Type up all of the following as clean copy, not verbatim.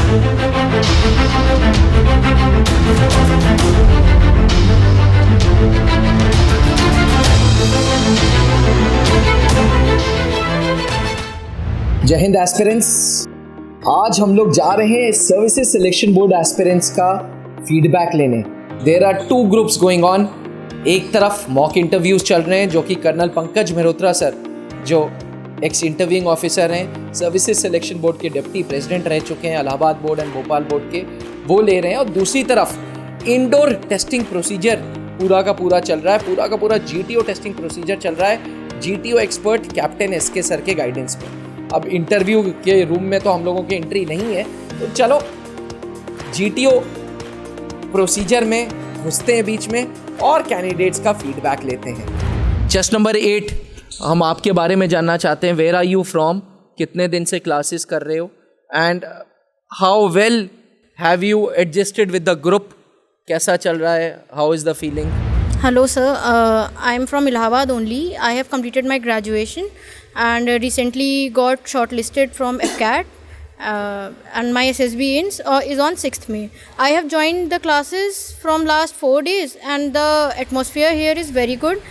जय हिंद एस्पिरेंट्स। आज हम लोग जा रहे हैं सर्विसेज सिलेक्शन बोर्ड एस्पिरेंट्स का फीडबैक लेने। There are two groups going on. एक तरफ मॉक इंटरव्यूज चल रहे हैं जो कि कर्नल पंकज मेहरोत्रा सर, जो एक्स इंटरव्यूइंग ऑफिसर हैं, सर्विसेज सिलेक्शन बोर्ड के डिप्टी प्रेसिडेंट रह चुके हैं Allahabad board and Bhopal board के, वो ले रहे हैं। और दूसरी तरफ इंडोर टेस्टिंग प्रोसीजर पूरा का पूरा चल रहा है, पूरा का पूरा GTO टेस्टिंग प्रोसीजर चल रहा है, GTO expert captain SK sir के गाइडेंस में। अब इंटरव्यू के रूम में तो हम लोगों की एंट्री नहीं है, तो चलो GTO प्रोसीजर में घुसते हैं बीच में और कैंडिडेट्स का फीडबैक लेते हैं। चेस्ट नंबर 8, हम आपके बारे में जानना चाहते हैं। वेयर आर यू फ्रॉम, कितने दिन से क्लासेस कर रहे हो, and how well have you adjusted with the group, कैसा चल रहा है, how is the feeling? Hello sir, I am from Allahabad only. I have completed my graduation and recently got shortlisted from FCAT and my SSB is on 6th May. I have joined the classes from last 4 days and the atmosphere here is very good.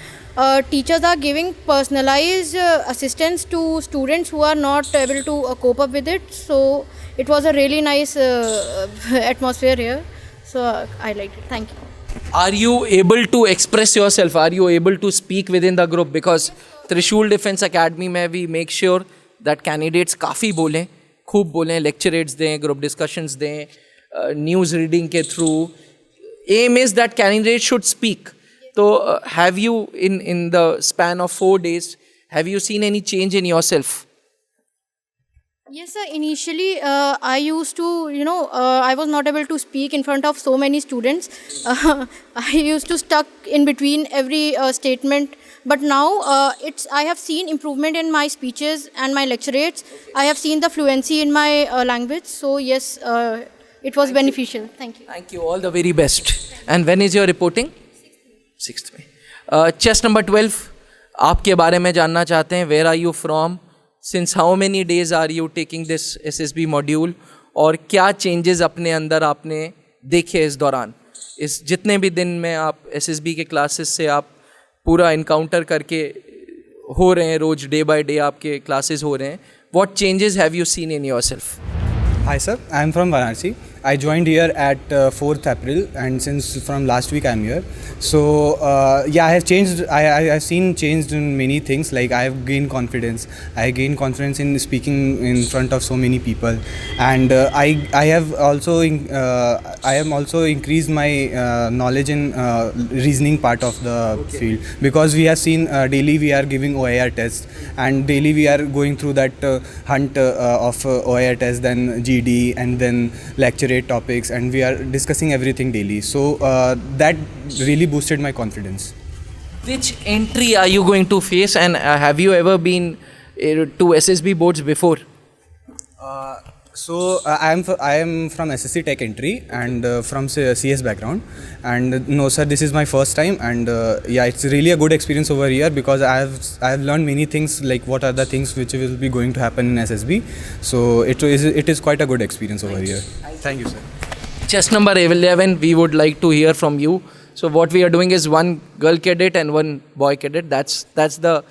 Teachers are giving personalized assistance to students who are not able to cope up with it. So it was a really nice atmosphere here. So I liked it. Thank you. Are you able to express yourself? Are you able to speak within the group? Because Trishul Defense Academy में we make sure that candidates काफ़ी बोलें, खूब बोलें, lecturates दें, group discussions दें, news reading के through. Aim is that candidates should speak. So have you in the span of 4 days, have you seen any change in yourself? Yes sir, initially I used to, I was not able to speak in front of so many students. I used to stuck in between every statement, but now I have seen improvement in my speeches and my lecturates. I have seen the fluency in my language, so yes, it was beneficial. Thank you. Thank you, all the very best. And when is your reporting? 6th May. Chest number 12, आपके बारे में जानना चाहते हैं। Where are you from? Since how many days are you taking this SSB module? और क्या changes अपने अंदर आपने देखे इस दौरान, इस जितने भी दिन में आप SSB के classes से आप पूरा encounter करके हो रहे हैं, रोज day by day आपके classes हो रहे हैं, what changes have you seen in yourself? Hi sir, I am from Varanasi. I joined here at 4th April and since from last week I am here. So I have changed, I have seen changed in many things, like I have gained confidence. I gained confidence in speaking in front of so many people, and I have also increased my knowledge in reasoning part of the field, because we have seen daily we are giving OIR tests and daily we are going through that hunt of OIR tests, then GD and then lecturate topics, and we are discussing everything daily. So that really boosted my confidence. Which entry are you going to face, and have you ever been to SSB boards before? I am from SSC Tech entry and from CS background, and no sir, this is my first time, and it's really a good experience over here, because I have learned many things, like what are the things which will be going to happen in SSB. So it is quite a good experience over here. Thank you sir. Chest number 11, we would like to hear from you. So what we are doing is one girl cadet and one boy cadet. That's the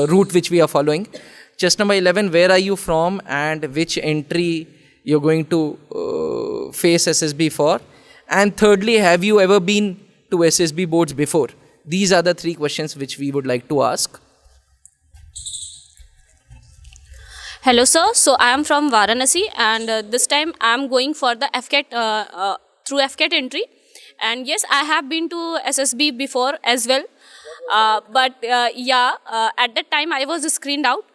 route which we are following. Chest number 11, where are you from and which entry you're going to face SSB for? And thirdly, have you ever been to SSB boards before? These are the 3 questions which we would like to ask. Hello sir, so I am from Varanasi, and this time I am going for the FCAT through FCAT entry, and yes, I have been to SSB before as well, but at that time I was screened out.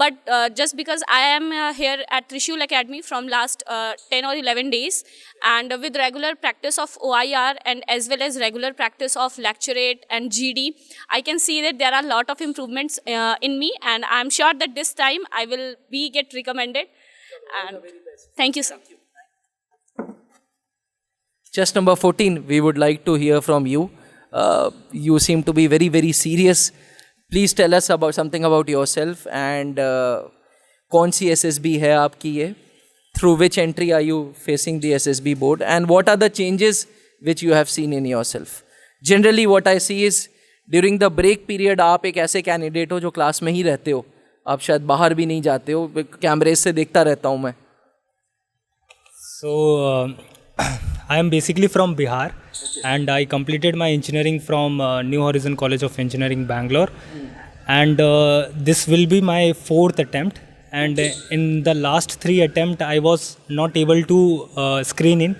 But just because I am here at Trishul Academy from last 10 or 11 days, and with regular practice of OIR and as well as regular practice of lecturate and GD, I can see that there are a lot of improvements in me, and I am sure that this time I will get recommended. And thank you sir. Chest number 14, we would like to hear from you. You seem to be very, very serious. Please tell us about something about yourself, and कौन सी SSB है आपकी ये, through which entry are you facing the SSB board, and what are the changes which you have seen in yourself? Generally what I see is during the break period आप एक ऐसे candidate हो जो class में ही रहते हो, आप शायद बाहर भी नहीं जाते हो, कैमरे से देखता रहता हूँ मैं. So I am basically from Bihar, and I completed my engineering from New Horizon College of Engineering, Bangalore, and this will be my 4th attempt. And in the last 3 attempts, I was not able to screen in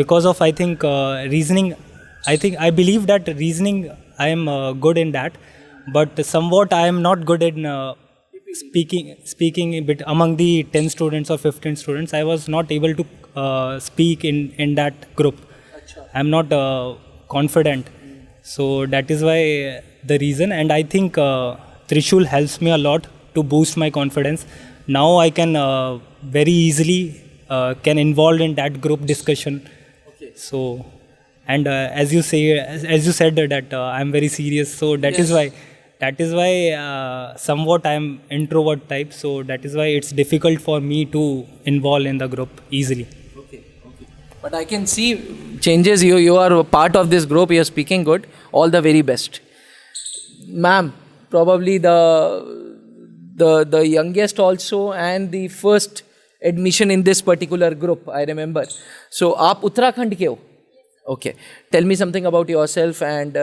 because of, I think, reasoning. I believe that reasoning I am good in that, but somewhat I am not good in speaking a bit among the 10 students or 15 students. I was not able to speak in that group. I am not confident, so that is why the reason. And I think Trishul helps me a lot to boost my confidence. Now I can very easily can involve in that group discussion. Okay. So, and as you said that I am very serious, so that is why somewhat I am introvert type, so that is why it's difficult for me to involve in the group easily. Okay. But I can see changes. You are a part of this group. You are speaking good. All the very best, ma'am. Probably the youngest also, and the first admission in this particular group, I remember. So आप उत्तराखंड के हो? Okay. Tell me something about yourself, and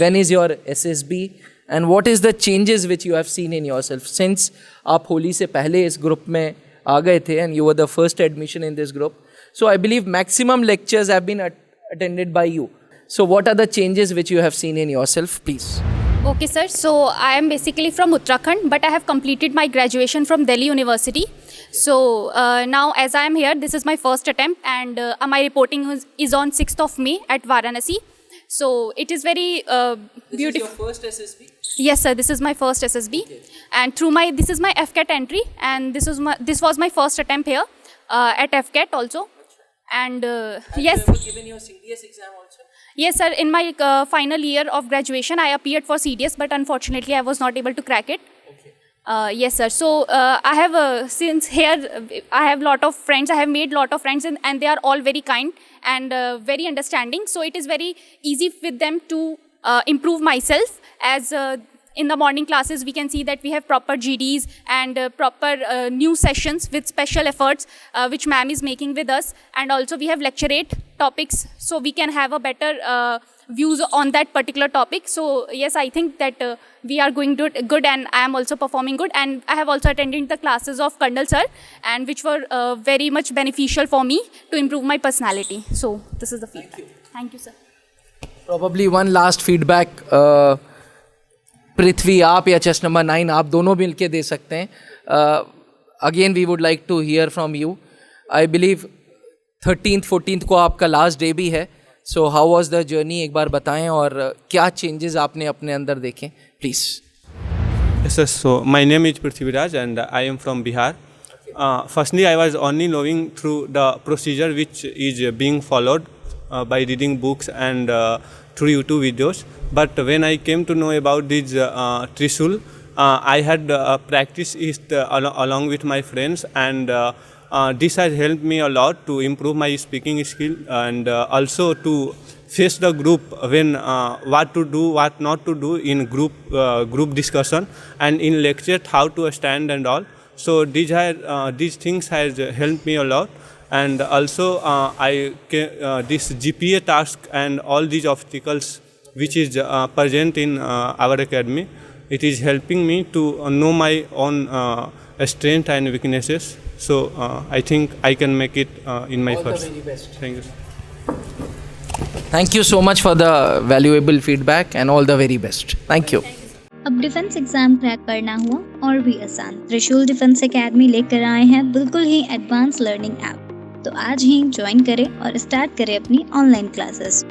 when is your SSB, and what is the changes which you have seen in yourself since आप होली से पहले इस group में आ गए थे, and you were the first admission in this group. So I believe maximum lectures have been attended by you. So what are the changes which you have seen in yourself, please? Okay, sir. So I am basically from Uttarakhand, but I have completed my graduation from Delhi University. So now as I am here, this is my first attempt, and my reporting is on 6th of May at Varanasi. So it is very beautiful. This is your first SSB? Yes, sir. This is my first SSB, okay. And this is my FCAT entry, and this was my first attempt here at FCAT also. And yes. Have you ever given your CDS exam also? Yes, sir. In my final year of graduation, I appeared for CDS, but unfortunately, I was not able to crack it. Okay. Yes, sir. So I have since here, I have lot of friends. I have made lot of friends, and they are all very kind and very understanding. So it is very easy with them to improve myself. As in the morning classes, we can see that we have proper GDs and proper new sessions with special efforts which ma'am is making with us, and also we have lecturate topics, so we can have a better views on that particular topic. So yes, I think that we are going good, and I am also performing good, and I have also attended the classes of Kandal sir, and which were very much beneficial for me to improve my personality. So this is the feedback. Thank you, sir. Probably one last feedback. पृथ्वी, आप या chest number 9, आप दोनों मिल के दे सकते हैं. Again we would like to hear from you. I believe 13th 14th को आपका लास्ट डे भी है. So how was the journey, एक बार बताएं, और क्या चेंजेस आपने अपने अंदर देखे, please. Yes, sir. So my name is Prithviraj, and I am from Bihar. Firstly, I was only knowing through the procedure which is being followed by reading books and through YouTube videos. But when I came to know about this Trishul, I had practiced it along with my friends, and this has helped me a lot to improve my speaking skill, and also to face the group when what to do, what not to do in group discussion, and in lecture how to stand and all. So these things has helped me a lot. And also this GPA task and all these obstacles which is present in our academy, it is helping me to know my own strength and weaknesses. So I think I can make it in my first. All the very best. Thank you. Thank you so much for the valuable feedback, and all the very best. Thank you. अब defence exam crack करना हुआ और भी आसान. त्रिशूल defence academy लेकर आए हैं बिल्कुल ही एडवांस लर्निंग ऐप. तो आज ही ज्वाइन करें और स्टार्ट करें अपनी ऑनलाइन क्लासेस.